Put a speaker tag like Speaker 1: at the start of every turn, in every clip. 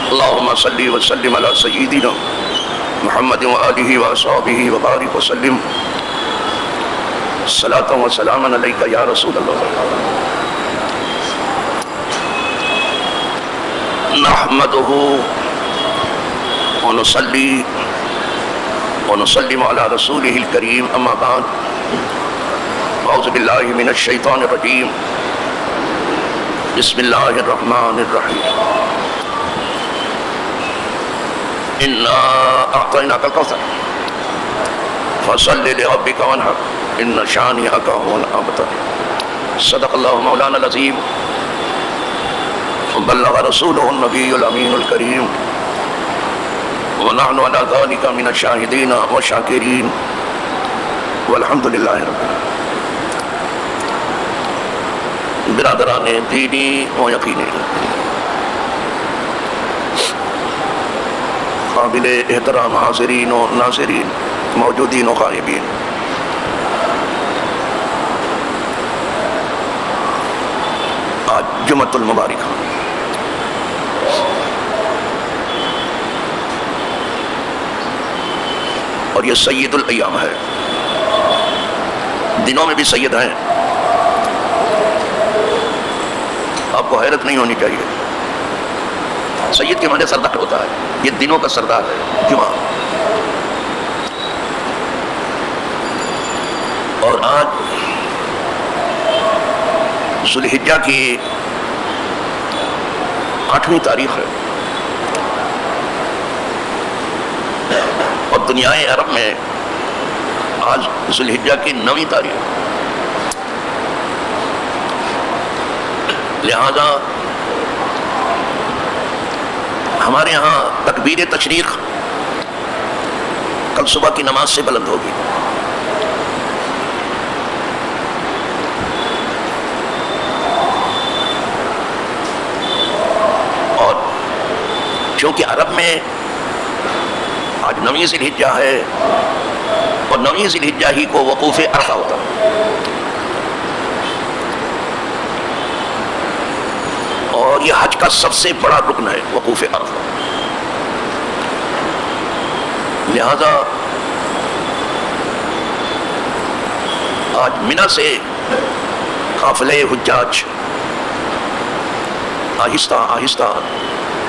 Speaker 1: اللهم صل وسلم على سيدنا محمد وآله وأصحابه وبارك وسلم صلاة وسلاما عليك يا رسول الله. نحمده ونصلي ونسلم على رسوله الكريم، أما بعد، أعوذ بالله من الشيطان الرجيم، بسم الله الرحمن الرحيم. إنا أعطيناك الكوثر فصل لربك وانحر إن شانئك هو الأبتر. صدق الله مولانا العظيم وبلغ رسوله النبي الأمين الكريم ونحن على ذلك من الشاهدين والشاكرين والحمد لله رب العالمين. برادران دینی و یقینی، قابل احترام حاضرین و ناظرین، موجودین و غائبین، آج جمعۃ المبارکہ اور یہ سید الایام ہے. دنوں میں بھی سید ہیں. آپ کو حیرت نہیں ہونی چاہیے. سید کے معنی سردار ہوتا ہے، یہ دنوں کا سردار ہے جمعہ. اور آج ذو الحجہ کی 8ویں تاریخ ہے اور دنیائے عرب میں آج ذو الحجہ کی 9ویں تاریخ. لہذا ہمارے ہاں تکبیر تشریق کل صبح کی نماز سے بلند ہوگی. اور چونکہ عرب میں آج 9ویں ذی الحجہ ہے اور 9ویں ذی الحجہ ہی کو وقوف عرفہ ہوتا ہے. اور یہ حج کا سب سے بڑا رکن ہے وقوف عرفہ. لہذا آج منی سے قافلے حجاج آہستہ آہستہ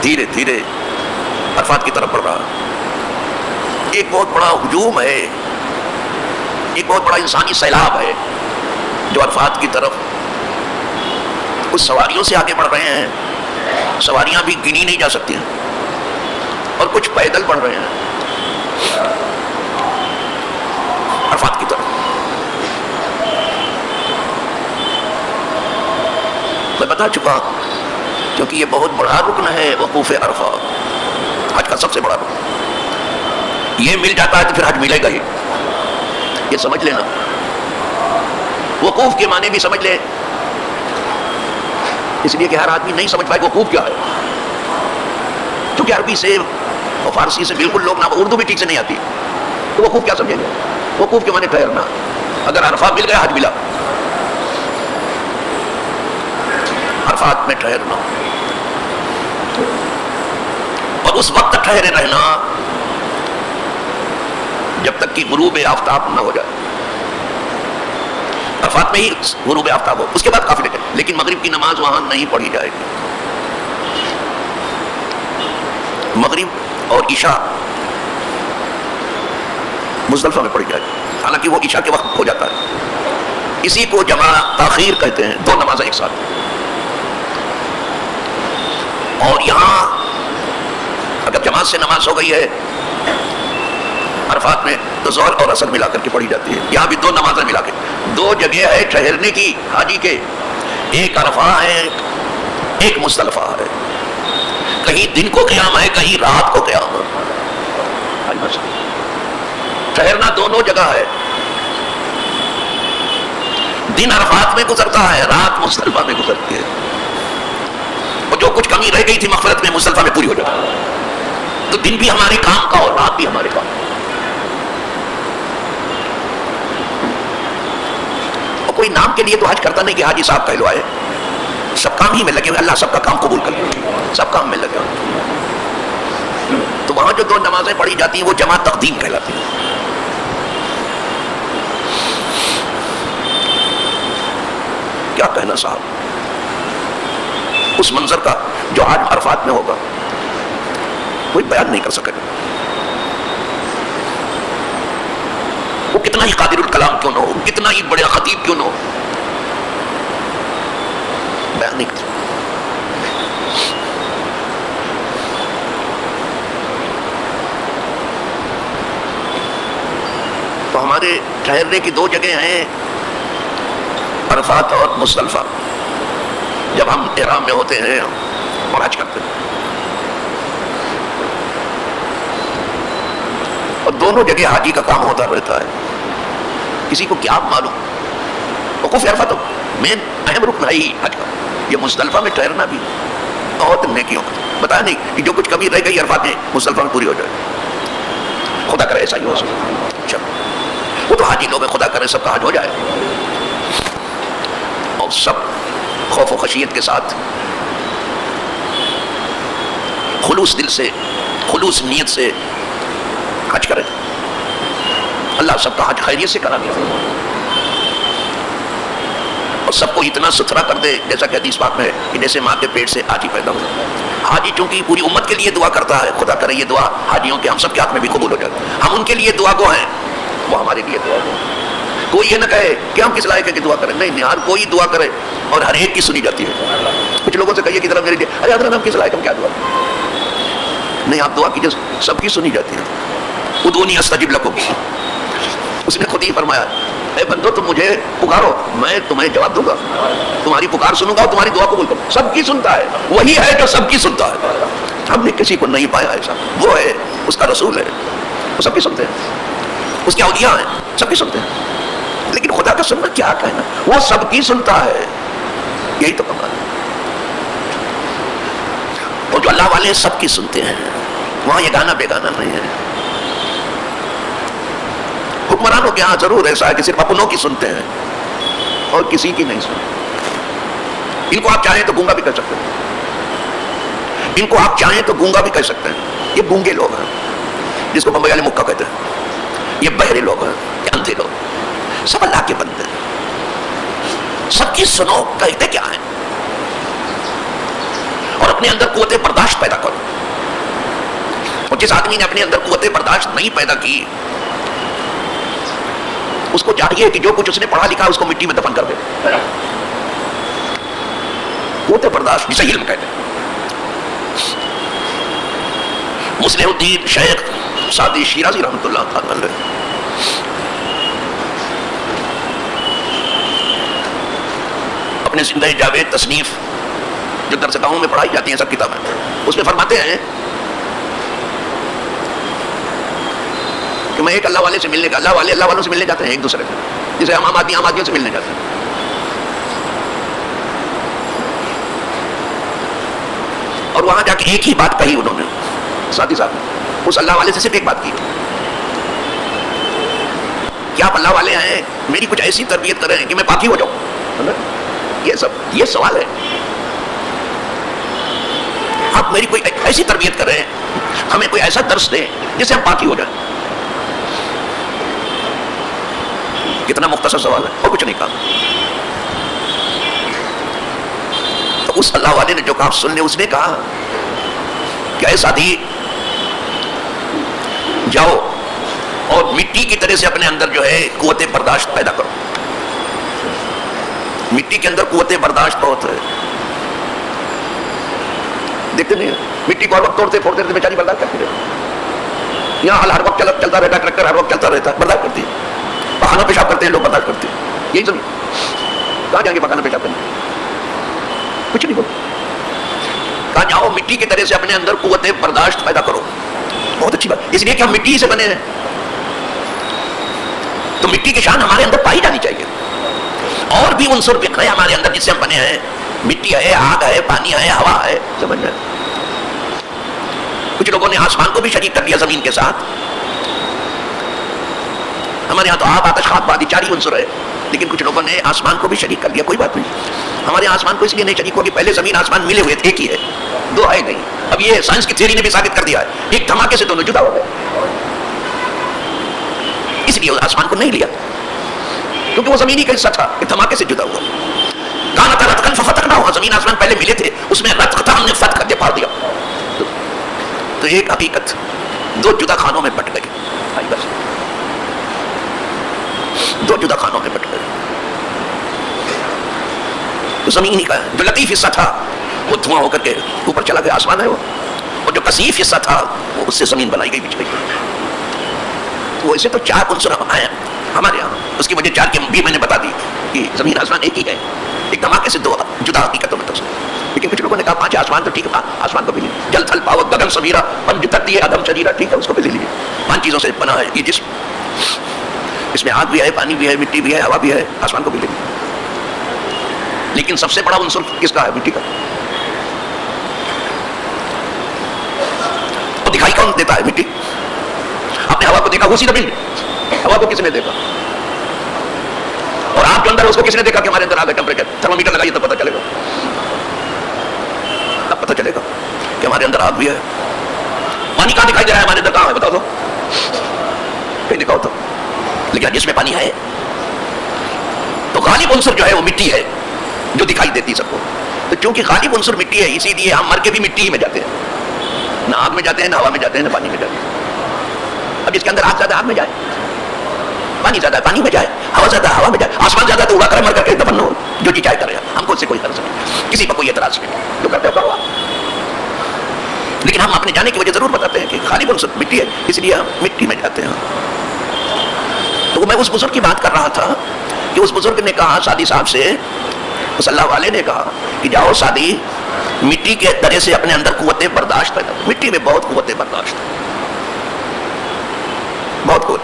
Speaker 1: دھیرے دھیرے عرفات کی طرف بڑھ رہا ہے. ایک بہت بڑا ہجوم ہے، ایک بہت بڑا انسانی سیلاب ہے جو عرفات کی طرف کچھ سواریوں سے آگے بڑھ رہے ہیں. سواریاں بھی گنی نہیں جا سکتی ہیں اور کچھ پیدل بڑھ رہے ہیں عرفات کی طرف. میں بتا چکا کیونکہ یہ بہت بڑا رکن ہے وقوف عرفہ، حج کا سب سے بڑا رکن. یہ مل جاتا ہے تو پھر حج ملے گا ہی، یہ سمجھ لینا. وقوف کے معنی بھی سمجھ لے، اس لیے کہ ہر آدمی نہیں سمجھ پائے وقوف کیا ہے. کیونکہ عربی سے اور فارسی سے بالکل لوگ نہ، اردو بھی ٹھیک سے نہیں آتی، تو وقوف کیا سمجھیں گے؟ وقوف کے معنی ٹھہرنا. اگر عرفہ مل گیا حج ملا. عرفات میں ٹھہرنا اور اس وقت ٹھہرے رہنا جب تک کہ غروب آفتاب نہ ہو جائے. عرفات میں ہی غروب آفتاب ہو، اس کے بعد قافلے چلے. لیکن مغرب کی نماز وہاں نہیں پڑھی جائے گی. مغرب اور عشاء مزدلفہ میں پڑھی جائے گی، حالانکہ وہ عشاء کے وقت ہو جاتا ہے. اسی کو جمع تاخیر کہتے ہیں، دو نمازیں ایک ساتھ. اور یہاں اگر جماعت سے نماز ہو گئی ہے عرفات میں تو ظہر اور عصر ملا کر کے پڑھی جاتی ہے. یہاں بھی دو نمازیں ملا کے. دو جگہ ہے ٹھہرنے کی حاجی کے، ایک عرفہ ہے ایک مزدلفہ ہے. کہیں دن کو قیام ہے، کہیں رات کو قیام ہے. ٹھہرنا دونوں جگہ ہے. دن عرفات میں گزرتا ہے، رات مزدلفہ میں گزرتی ہے. اور جو کچھ کمی رہ گئی تھی مغفرت میں مزدلفہ میں پوری ہو جاتی ہے. تو دن بھی ہمارے کام کا اور رات بھی ہمارے کام. اور کوئی نام کے لیے تو حج کرتا نہیں کہ حاجی صاحب کہلوائے. سب کام ہی میں لگے ہوئے. اللہ سب کا کام قبول کر لے. سب کام میں لگے ہوئے. وہاں جو 2 نمازیں پڑھی جاتی ہیں وہ جماعت تقدیم کہلاتی ہیں. کیا کہنا صاحب اس منظر کا جو آج عرفات میں ہوگا کوئی بیان نہیں کر سکے. وہ کتنا ہی قادر الکلام کیوں نہ ہو, کتنا ہی بڑے خطیب کیوں نہ ہو, بیان نہیں کر سکتے. تو ہمارے ٹھہرنے کی 2 جگہیں ہیں, عرفات اور مزدلفہ. جب ہم احرام میں ہوتے ہیں اور حج کرتے ہیں, اور دونوں جگہ حاجی کا کام ہوتا رہتا ہے. کسی کو کیا معلوم, وقوف عرفہ تو مین اہم رکن ہے ہی حج کا. یہ مزدلفہ میں ٹھہرنا بھی بہت نیکیوں کا. بتا نہیں کہ جو کچھ کمی رہ گئی عرفات میں مزدلفہ میں پوری ہو جائے. خدا کرے ایسا ہی ہو سکے. چلو وہ تو حاجی لوگ ہیں, خدا کرے سب کا حج ہو جائے اور سب خوف و خشیت کے ساتھ خلوص دل سے, خلوص نیت سے حج کرے. اللہ سب کا حج خیریت سے کرا دیا اور سب کو اتنا ستھرا کر دے جیسا کہ حدیث پاک میں ہے کہ جیسے ماں کے پیٹ سے حاجی پیدا ہو. حاجی چونکہ پوری امت کے لیے دعا کرتا ہے, خدا کرے یہ دعا حاجیوں کے ہم سب کے ہاتھ میں بھی قبول ہو جائے. ہم ان کے لیے دعا گو ہیں, وہ ہمارے لیے دعا گو. کوئی یہ نہ کہے کہ ہم کس لائق ہے کہ دعا کریں. نہیں, ہر کوئی دعا کرے اور ہر ایک کی سنی جاتی ہے. کچھ لوگوں سے کہیے کہ طرف میرے لیے, ارے حضرت ہم کس لائق ہم کیا دعا کریں. نہیں, آپ دعا کیجیے, سب کی سنی جاتی ہے. ادعونی استجب لکم, اس نے خود ہی فرمایا, اے بندو تم مجھے پکارو میں تمہیں جواب دوں گا, تمہاری پکار سنوں گا اور تمہاری دعا قبول کروں. سب کی سنتا ہے, وہی ہے جو سب کی سنتا ہے. ہم نے کسی کو نہیں پایا ایسا, وہ ہے, اس کا رسول ہے, وہ سب کی سنتے ہیں. اس کے اولیاء ہیں, سب کی سنتے ہیں. لیکن خدا کا سننا کیا کہنا, وہ سب کی سنتا ہے. یہی تو کمال ہے. اور جو اللہ والے سب کی سنتے ہیں, وہاں یہ گانا بے گانا نہیں ہے. حکمرانوں کے ہاں ضرور ایسا ہے کہ صرف اپنوں کی سنتے ہیں اور کسی کی نہیں سنتے. ان کو آپ چاہیں تو گونگا بھی کر سکتے ہیں, ان کو آپ چاہیں تو گونگا بھی کر سکتے ہیں. یہ گونگے لوگ ہیں جس کو بمبئی والے مکہ کہتے ہیں. یہ بہرے لوگ ہیں, یہ اندھے لوگ, سب اللہ کے بندے ہیں. سب کی سنو, کہتے کیا ہیں, اور اپنے اندر قوت برداشت پیدا کرو. اور جس آدمی نے اپنے اندر قوت برداشت نہیں پیدا کی, اس کو چاہیے کہ جو کچھ اس نے پڑھا لکھا اس کو مٹی میں دفن کر دے. قوت برداشت جسے علم کہتے ہیں. مصلح الدین شیخ سعدی شیرازی رحمۃ اللہ تعالی علیہ اپنے زندہ جاوید تصنیف جو درس گاہوں میں پڑھائی جاتی ہیں سب کتابیں, اس میں فرماتے ہیں کہ میں ایک اللہ والے سے ملنے کا, اللہ والے اللہ والوں سے ملنے جاتے ہیں ایک دوسرے سے, جسے ہم عام آدمیوں سے ملنے جاتے ہیں. اور وہاں جا کے ایک ہی بات کہی انہوں نے, ساتھی صاحب اس اللہ والے سے صرف ایک بات کی کہ آپ اللہ والے ہیں, میری کچھ ایسی تربیت کریں کہ میں پاکی ہو جاؤں. یہ سوال ہے. آپ میری کوئی ایسی تربیت کریں, ہمیں کوئی ایسا درس دیں جس سے ہم پاکی ہو جائیں. کتنا مختصر سوال ہے اور کچھ نہیں کہا. تو اس اللہ والے نے جو کہا سن لے. اس نے کہا کہ اے ساتھی جاؤ اور مٹی کی طرح سے اپنے اندر جو ہے قوت برداشت پیدا کرو. مٹی کے اندر قوت برداشت بہت ہے. دیکھتے نہیں مٹی کو ہر وقت توڑتے پھوڑتے رہتے, بیچاری برداشت کرتی رہتی. یہاں حال ہر وقت چلتا رہتا, ٹریکٹر ہر وقت چلتا رہتا, برداشت کرتی ہے. پخانا پیشاب کرتے ہیں لوگ, برداشت کرتے ہیں. یہی زمین کہاں جائیں گے پخانا پیشاب کرنے, کچھ نہیں بولتے. کہاں جاؤ مٹی کی طرح سے اپنے اندر قوت برداشت پیدا کرو. بہت اچھی بات, اس لیے کہ ہم مٹی سے بنے ہیں تو مٹی کی شان ہمارے اندر پائی جانی چاہیے. اور بھی عنصر بکھرے ہمارے اندر جس سے ہم بنے ہیں, مٹی ہے, آگ ہے, پانی ہے, ہوا ہے, سمجھ میں. کچھ لوگوں نے آسمان کو بھی شریک کر دیا زمین کے ساتھ. ہمارے یہاں تو آب, آتش, خاک, بادی 4 ہی عنصر ہے, لیکن کچھ لوگوں نے آسمان کو بھی شریک کر دیا. کوئی بات نہیں, ہمارے یہاں آسمان کو اس لیے نہیں شریک ہو کہ پہلے زمین آسمان ملے ہوئے تھے, ایک ہی ہے, 2 ہے نہیں. اب یہ سائنس کی تھیوری نے بھی ثابت کر دیا ہے، ایک دھماکے سے دونوں جدا ہو گئے. اس لیے آسمان کو نہیں لیا کیونکہ وہ زمین ہی کا حصہ تھا، ایک دھماکے سے جدا ہوا. کانت رتقا ففتقناہ، زمین آسمان پہلے ملے تھے، اس میں رتق تھا، ہم نے فتح کر کے پھاڑ دیا. تو ایک حقیقت دو جدا خانوں میں بٹ گئی. بس دو جدا خانوں میں بٹ گئے. تو زمین ہی کا جو لطیف حصہ تھا وہ دھواں ہو کر کے اوپر چلا گیا، آسمان ہے وہ، اور جو کثیف حصہ تھا وہ اس سے زمین بنائی گئی، بچ گئی. تو ایسے تو چار عنصر آئے ہمارے یہاں، اس کی وجہ چار کی بھی میں نے بتا دی کہ زمین آسمان ایک ہی ہے، ایک دھماکے سے دو جدا حقیقتوں میں تفصیل. لیکن کچھ لوگوں نے کہا پانچ آسمان تو ٹھیک ہے، آسمان کو بھی لیں، جل تھل پاوک گگن سمیرا پنج تتی ہے ادم شریرا، ٹھیک ہے اس کو بھی لے لیجیے. پانچ چیزوں سے بنا ہے یہ جسم، اس میں آگ بھی ہے، پانی بھی ہے، مٹی بھی ہے، ہوا بھی ہے، آسمان کو بھی لے لیجیے. لیکن سب سے بڑا عنصر کس کا ہے؟ مٹی کا. تو دکھائی کون دیتا ہے؟ مٹی. آپ نے ہوا کو دیکھا، وہ سیدھا بن، ہوا کو کس نے دیکھا؟ اور آپ جو اندر ہے اس کو کس نے دیکھا کہ ہمارے اندر آ گیا ٹیمپریچر؟ تھرمامیٹر لگائیے تو پتہ چلے گا. اب پتہ چلے گا کہ ہمارے اندر آگ بھی ہے. پانی کہاں دکھائی دے رہا ہے؟ ہمارے اندر کہاں ہے بتا دو، کہیں دکھاؤ تو. لیکن جس میں پانی ہے تو غالب عنصر جو ہے وہ مٹی ہے جو دکھائی دیتی سب کو. تو چونکہ غالب عنصر مٹی ہے اسی لیے ہم مر کے بھی مٹی ہی میں جاتے ہیں، نہ آگ میں جاتے ہیں، نہ ہوا میں جاتے ہیں، نہ پانی میں جاتے ہیں. اب جس کے اندر آگ زیادہ آگ میں جائے، پانی زیادہ پانی میں جائے، ہوا زیادہ ہوا میں جائے، آسمان زیادہ تو اڑا کر مر کر کے دفن ہو، جو جی چاہے کرے. ہم کو اس سے کوئی غرض نہیں، کسی پر کوئی اعتراض نہیں، جو کرتے ہو. لیکن ہم اپنے جانے کی وجہ ضرور بتاتے ہیں کہ غالب عنصر مٹی ہے، اس لیے ہم مٹی میں جاتے ہیں. تو میں اس بزرگ کی بات کر رہا تھا کہ اس بزرگ نے کہا سادی صاحب سے، اس اللہ والے نے کہا کہ جاؤ سادی، مٹی کے درے سے اپنے اندر قوت برداشت پیدا. مٹی میں بہت قوت برداشت ہے، بہت قوت.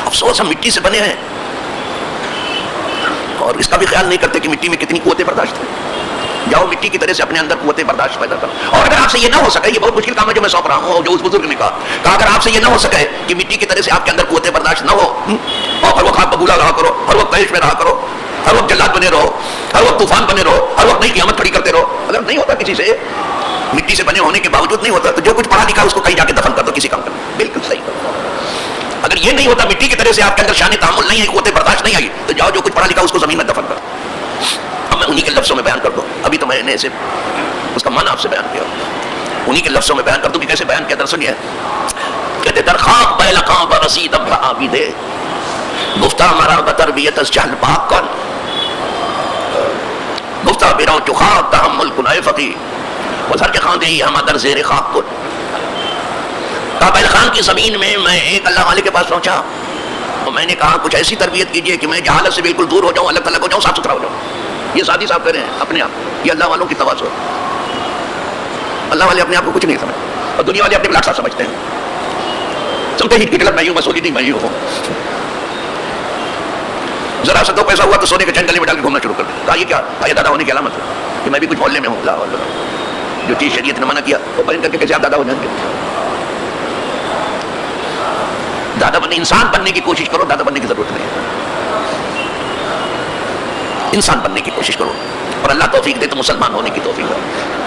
Speaker 1: افسوس ہم مٹی سے بنے ہیں اور اس کا بھی خیال نہیں کرتے کہ مٹی میں کتنی قوت برداشت ہے. جاؤ مٹی کی طرح سے اپنے اندر قوت برداشت پیدا کرو. اور اگر آپ سے یہ نہ ہو سکے، یہ بہت مشکل کام ہے جو میں سونپ رہا ہوں، جو اس بزرگ نے کہا اگر آپ سے یہ نہ ہو سکے کہ مٹی کی طرح سے آپ کے اندر قوت برداشت نہ ہو، اور ہر وقت آپ ببولا رہا کرو، ہر وقت تیش میں رہا کرو، ہر وقت جلاد بنے رہو، ہر وقت طوفان بنے رہو، ہر وقت نئی قیامت کھڑی کرتے رہو. اگر نہیں ہوتا کسی سے، مٹی سے بنے ہونے کے باوجود نہیں ہوتا، تو جو کچھ پڑھا لکھا اس کو کہیں جا کے دفن کر دو کسی کام کرنا. بالکل صحیح. اگر یہ نہیں ہوتا، مٹی کی طرح سے آپ کے اندر شان تعامل نہیں ہے، قوت برداشت نہیں آئی، تو جاؤ جو کچھ پڑھا لکھا اس کو زمین میں دفن کرو. اب میں انہی کے لفظوں میں بیان کر دوں، ابھی تو میں نے صرف اس کا معنی آپ سے بیان کیا، انہی کے لفظوں میں بیان کر دوں کہ کیسے بیان کیا. در سنیے، کہتے درخواست بیلقاں برسید اب آبی دے گفتہ مرا بتربیت از جہل پاک کن گفتہ بیرو چخاک تحمل کنائے فقی وزر کے خاندے ہی ہما در زیر خاک کن. کعبہ خان کی زمین میں ایک اللہ والے کے پاس پہنچا اور میں نے کہا کچھ ایسی تربیت کیجئے کہ میں جہالت سے بالکل دور ہو جاؤں، الگ تھلگ ہو جاؤں، صاف ستھرا ہو جاؤں. یہ سادی صاحب کہہ رہے ہیں اپنے آپ، یہ اللہ والوں کی تواضع. اللہ والے اپنے آپ کو کچھ نہیں سمجھتے اور دنیا والے اپنے بلاک صاحب سمجھتے ہیں. سمجھتے ہی کہ غلط میں ہوں، میں سوچی نہیں میں ہوں. ذرا سا دو پیسہ ہوا تو سونے کے چین گلے میں ڈال کے گھومنا شروع کر دیا. کہا یہ کیا؟ کہا یہ دادا ہونے کی علامت ہے کہ میں بھی کچھ محلے میں ہوں. جو چیز شریعت نے منع کیا وہ بیان کر کے کیسے آپ دادا ہو جائیں گے؟ دادا بننے، انسان بننے کی کوشش کرو، دادا بننے کی ضرورت نہیں ہے. انسان بننے کی کوشش کرو اور اللہ توفیق دے تو مسلمان ہونے کی توفیق ہے،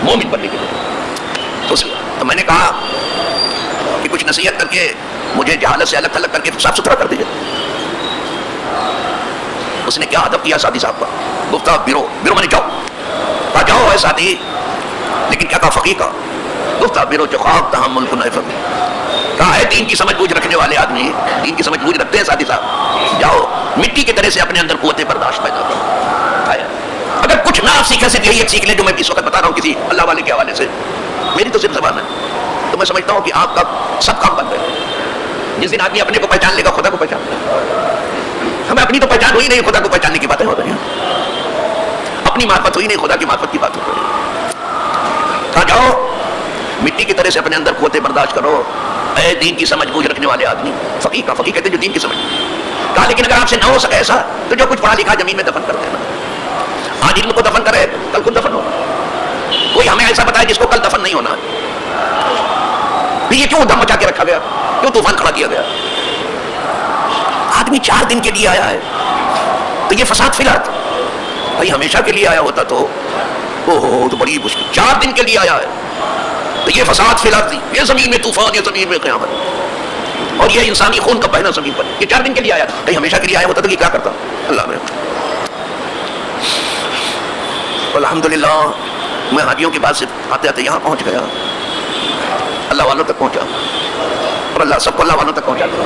Speaker 1: مومن بننے کی توفیق. تو میں نے کہا کہ کچھ نصیحت کر کے مجھے جہالت سے الگ تھلگ کر کے صاف ستھرا کر دیجیے. اس نے کیا ادب کیا سادی صاحب کا، گفتہ بیرو میں نے جاؤ. کہا جاؤ ہے سادی، لیکن کیا کہا فقیر کا، گفتہ بیرو چخاک تحمل کنائے فقی. کہا ہے دین کی سمجھ بوجھ رکھنے والے آدمی، دین کی سمجھ بوجھ رکھتے ہیں سادی صاحب، جاؤ مٹی کی طرح سے اپنے اندر قوت برداشت پیدا کرو. اگر کچھ نہ آپ سیکھیں صرف یہی ایک سیکھ لیں جو میں اس وقت بتا رہا ہوں کسی اللہ والے کے حوالے سے. میری تو صرف زبان ہے، تو میں سمجھتا ہوں کہ آپ کا سب کام بن گئے. جس دن آدمی اپنے کو پہچان لے گا خدا کو پہچان لے گا. ہمیں اپنی تو پہچان ہوئی نہیں، خدا کو پہچاننے کی باتیں ہو رہی ہیں. اپنی معرفت ہوئی نہیں، خدا کی معرفت کی بات ہو رہی ہے. کہا جاؤ مٹی کی طرح سے اپنے اندر قوت برداشت کرو اے دین کی سمجھ بوجھ رکھنے والے آدمی. فقیر کا، فقیر کہتے ہیں جو دین کی سمجھ. کہا لیکن اگر آپ سے نہ ہو سکے ایسا تو جو کچھ پڑھا لکھا زمین میں دفن کر دینا. آج علم کو دفن کرے کل خود دفن ہونا. کوئی ہمیں ایسا بتائے جس کو کل دفن نہیں ہونا. یہ کیوں دم مچا کے رکھا گیا، کیوں طوفان کھڑا کیا گیا؟ آدمی 4 دن کے لیے آیا ہے تو یہ فساد فلات. بھائی ہمیشہ کے لیے آیا ہوتا تو تو بڑی مشکل. 4 دن کے لیے آیا ہے تو یہ فساد پھیلا دی، یہ زمین میں طوفان، یہ زمین میں قیامت، اور یہ انسانی خون کا بہنا زمین پر. یہ 4 دن کے لیے آیا، کہیں ہمیشہ کے لیے آیا ہوتا تو یہ کیا کرتا اللہ نے. الحمدللہ میں حاجیوں کے بعد سے آتے آتے یہاں پہنچ گیا، اللہ والوں تک پہنچا، اور اللہ سب کو اللہ والوں تک پہنچا دے،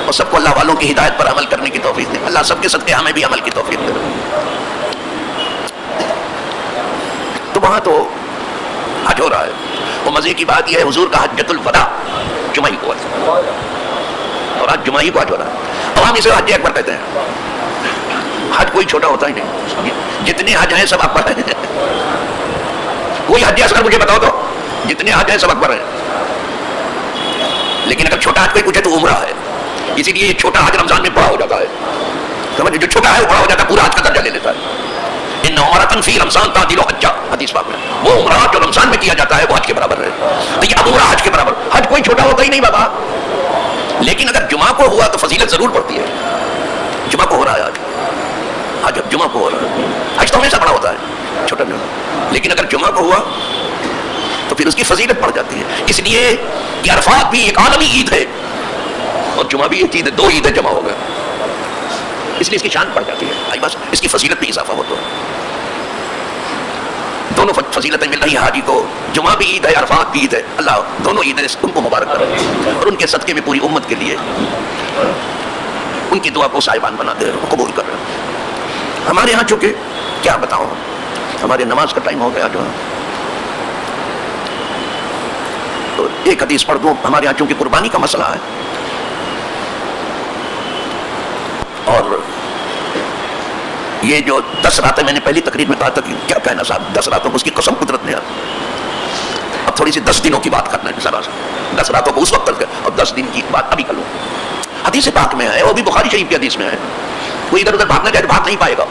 Speaker 1: اور سب کو اللہ والوں کی ہدایت پر عمل کرنے کی توفیق دے. اللہ سب کے صدقے ہمیں بھی عمل کی توفیق دے. تو وہاں تو حج ہو رہا ہے، اور مزے کی بات یہ ہے حضور کا حجۃ الوداع جمعہ کو ہے، اور آج جمعہ کو حج ہو رہا ہے. عوام اسے حج اکبر کہتے ہیں. حج کوئی چھوٹا ہوتا ہی نہیں، جتنے حج ہیں سب اکبر ہیں. کوئی حج اصغر مجھے بتاؤ تو، جتنے حج ہیں سب اکبر ہیں. لیکن اگر چھوٹا حج کوئی پوچھے تو عمرہ ہے، اسی لیے یہ چھوٹا حج رمضان میں بڑا ہو جاتا ہے. سمجھ، جو چھوٹا ہے وہ بڑا ہو جاتا ہے، پورا حج کا درجہ لے لیتا ہے. ان عمرۃ فی رمضان تعدل حجہ، حدیث پاک میں وہ عمرہ جو رمضان میں کیا جاتا ہے وہ حج کے برابر ہے. تو یہ اب عمرہ حج کے برابر. حج کوئی چھوٹا ہوتا ہی نہیں بابا. لیکن اگر جمعہ کو ہوا تو فضیلت ضرور پڑتی ہے. جمعہ کو ہو رہا ہے آج، حج اب جمعہ کو ہو رہا ہے. حج تو ہمیشہ بڑا ہوتا ہے، چھوٹا نہیں ہوتا. لیکن اگر جمعہ کو ہوا تو پھر اس کی فضیلت بڑھ جاتی ہے. اس لیے کہ عرفات بھی ایک عالمی عید ہے، اور جمعہ بھی ایک عید ہے، 2 عیدیں جمع ہو گئے، اس لیے اس کی شان بڑھ جاتی ہے. بس اس کی فضیلت میں اضافہ ہوتا ہے. دونوں فضیلتیں مل رہی ہیں حاجی کو. جمعہ بھی عید ہے، عرفات بھی عید ہے. اللہ دونوں عیدیں ان کو مبارک کرے، اور ان کے صدقے میں پوری امت کے لیے ان کی دعا کو صاحبان بنا دے، قبول کر رہے. ہمارے یہاں چونکہ کیا بتاؤں، ہمارے نماز کا ٹائم ہو گیا جو تو ایک حدیث پڑھ دوں. ہمارے یہاں چونکہ قربانی کا مسئلہ ہے، اور یہ جو 10 راتیں میں نے پہلی تقریر میں کہا تھا کہ کیا کہنا صاحب، 10 راتوں کو اس کی قسم قدرت نے. اب تھوڑی سی 10 دنوں کی بات کرنا ہے ذرا سا. 10 راتوں کو اس وقت کر کے اور 10 دن کی بات ابھی کر لوں. حدیث پاک میں ہے، وہ بھی بخاری شریف کی حدیث میں ہے. کوئی ادھر ادھر بھاگنا چاہے تو بھاگ نہیں پائے گا،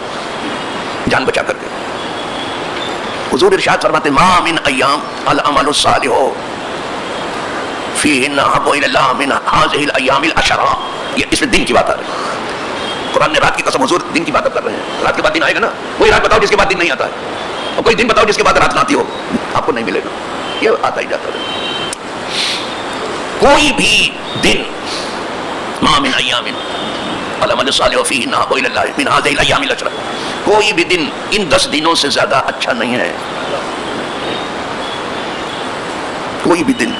Speaker 1: جان بچا کر کے. حضور ارشاد فرماتے ما من ایام العمل الصالح فیہن احب الی اللہ من هذه الايام العشر. یہ اس میں دن کی بات آ رہی ہے. قرآن نے رات کی قسم، حضور دن کی بات کر رہے ہیں. رات کے بعد دن آئے گا نا. کوئی رات بتاؤ جس کے بعد دن نہیں آتا ہے، اور کوئی دن بتاؤ جس کے بعد رات نہ آتی ہو، آپ کو نہیں ملے گا. یہ آتا ہی جاتا ہے. کوئی بھی دن ما من ایام العمل الصالح فیہن احب الی اللہ من هذه الايام العشر، کوئی بھی دن ان 10 دنوں سے زیادہ اچھا نہیں ہے. کوئی بھی دن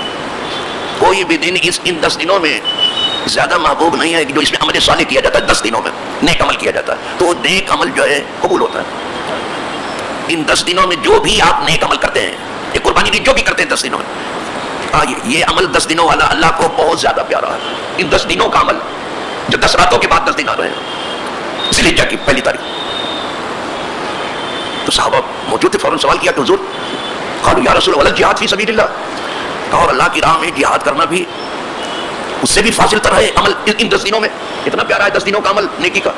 Speaker 1: ان 10 دنوں میں زیادہ محبوب نہیں ہے کہ جو اس میں عمل صالح کیا جاتا ہے. 10 دنوں میں نیک عمل کیا جاتا ہے تو نیک عمل جو ہے قبول ہوتا ہے. ان 10 دنوں میں جو بھی آپ نیک عمل کرتے ہیں، یہ قربانی کی جو بھی کرتے ہیں 10 دنوں میں، یہ عمل 10 دنوں والا اللہ کو بہت زیادہ پیارا ہے. ان 10 دنوں کا عمل جو 10 راتوں کے بعد 10 دن آ رہے ہیں، ذی الحجہ کی پہلی تاریخ. تو صحابہ موجود تھے، فوراً سوال کیا کہ حضور قالوا یا رسول اللہ جہاد فی سبیل اللہ، کہا اور اللہ کی راہ میں جہاد کرنا بھی اس سے بھی فاصل تر ہے عمل ان 10 دنوں میں. اتنا پیارا ہے 10 دنوں کا عمل نیکی کا.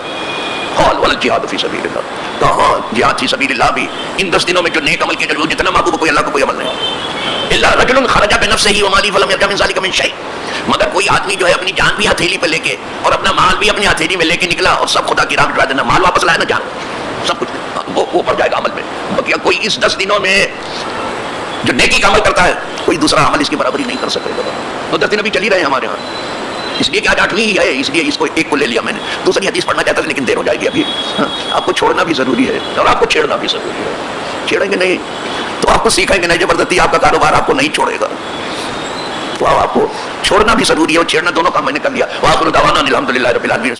Speaker 1: قال ولا الجہاد فی سبیل اللہ، کہا جہاد فی سبیل اللہ بھی ان 10 دنوں میں جو نیک عمل کیا جو جتنا محبوب کوئی اللہ کو کوئی عمل نہیں. الا رجل خرج بنفسه وماله فلم يرجع من ذلك من شيء، مگر کوئی آدمی جو ہے اپنی جان بھی ہتھیلی پہ لے کے اور اپنا مال بھی اپنی ہتھیلی میں لے کے نکلا اور سب خدا کی راہ میں ڈال دینا، مال واپس لائے نا، جان سب کچھ وہ پڑ جائے گا عمل میں. باقی کوئی اس 10 دنوں میں جو نیکی کا عمل کرتا ہے کوئی دوسرا عمل اس کی برابری نہیں کر سکے گا. تو 10 دن ابھی چلی رہے ہیں ہمارے یہاں، اس لیے کہ آج 8ویں ہی ہے، اس لیے اس کو ایک کو لے لیا میں نے. دوسری حدیث پڑھنا چاہتا تھا لیکن دیر ہو جائے گی. ابھی آپ کو چھوڑنا بھی ضروری ہے اور آپ کو چھیڑنا بھی ضروری ہے. چھیڑیں گے نہیں تو آپ کو سیکھیں گے نہیں، زبردستی آپ کا کاروبار آپ کو نہیں چھوڑے گا. تو آپ کو چھوڑنا بھی ضروری ہے اور چھیڑنا دونوں کام میں نے کر لیا. وآخر دعوانا الحمدللہ رب العالمین.